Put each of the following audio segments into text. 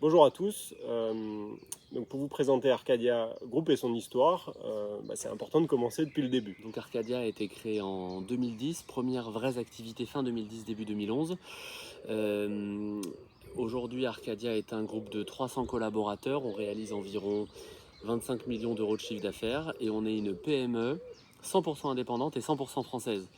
Bonjour à tous. Donc pour vous présenter Arcadia Group et son histoire, c'est important de commencer depuis le début. Donc Arcadia a été créé en 2010, première vraie activité fin 2010, début 2011. Aujourd'hui, Arcadia est un groupe de 300 collaborateurs. On réalise environ 25 millions d'euros de chiffre d'affaires et on est une PME 100% indépendante et 100% française.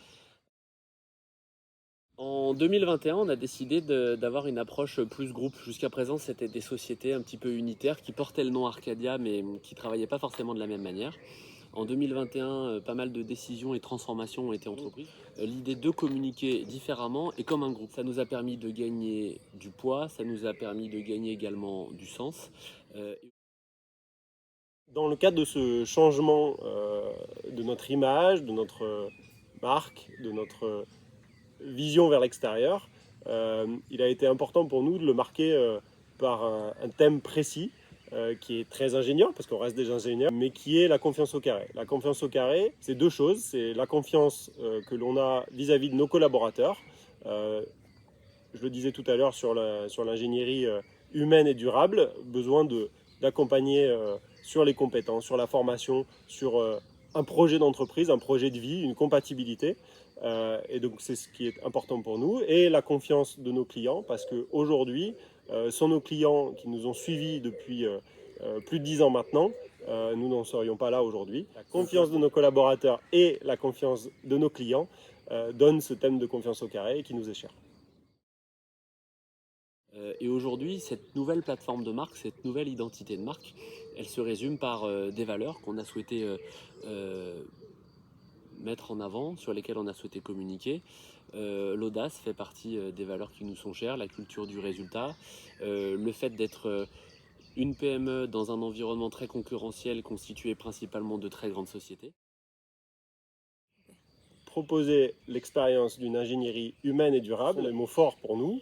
En 2021, on a décidé d'avoir une approche plus groupe. Jusqu'à présent, c'était des sociétés un petit peu unitaires qui portaient le nom Arcadia mais qui ne travaillaient pas forcément de la même manière. En 2021, pas mal de décisions et transformations ont été entreprises. L'idée de communiquer différemment et comme un groupe, ça nous a permis de gagner du poids, ça nous a permis de gagner également du sens. Dans le cadre de ce changement de notre image, de notre marque, de notre vision vers l'extérieur, il a été important pour nous de le marquer par un thème précis qui est très ingénieur, parce qu'on reste des ingénieurs, mais qui est la confiance au carré. La confiance au carré, c'est deux choses. C'est la confiance que l'on a vis-à-vis de nos collaborateurs. Je le disais tout à l'heure sur l'ingénierie humaine et durable, besoin d'accompagner sur les compétences, sur la formation, sur un projet d'entreprise, un projet de vie, une compatibilité. Et donc c'est ce qui est important pour nous. Et la confiance de nos clients, parce qu'aujourd'hui, sont nos clients qui nous ont suivis depuis plus de 10 ans maintenant. Nous n'en serions pas là aujourd'hui. La confiance de nos collaborateurs et la confiance de nos clients donnent ce thème de confiance au carré qui nous est cher. Et aujourd'hui, cette nouvelle plateforme de marque, cette nouvelle identité de marque, elle se résume par des valeurs qu'on a souhaité mettre en avant, sur lesquelles on a souhaité communiquer. L'audace fait partie des valeurs qui nous sont chères, la culture du résultat, le fait d'être une PME dans un environnement très concurrentiel constitué principalement de très grandes sociétés. Proposer l'expérience d'une ingénierie humaine et durable, les mots forts pour nous,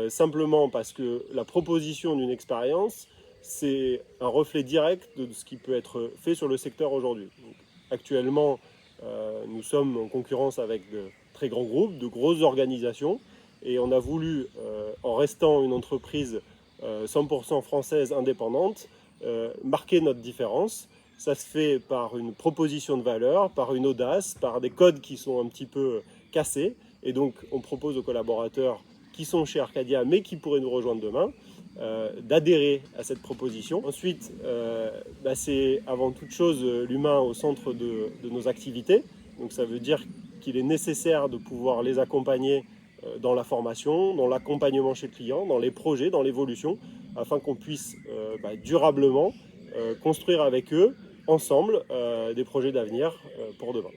simplement parce que la proposition d'une expérience, c'est un reflet direct de ce qui peut être fait sur le secteur aujourd'hui. Actuellement, nous sommes en concurrence avec de très grands groupes, de grosses organisations, et on a voulu, en restant une entreprise 100% française indépendante, marquer notre différence. Ça se fait par une proposition de valeur, par une audace, par des codes qui sont un petit peu cassés. Et donc, on propose aux collaborateurs qui sont chez Arcadia, mais qui pourraient nous rejoindre demain, d'adhérer à cette proposition. Ensuite, c'est avant toute chose l'humain au centre de nos activités. Donc ça veut dire qu'il est nécessaire de pouvoir les accompagner dans la formation, dans l'accompagnement chez le client, dans les projets, dans l'évolution, afin qu'on puisse durablement construire avec eux, ensemble, des projets d'avenir pour demain.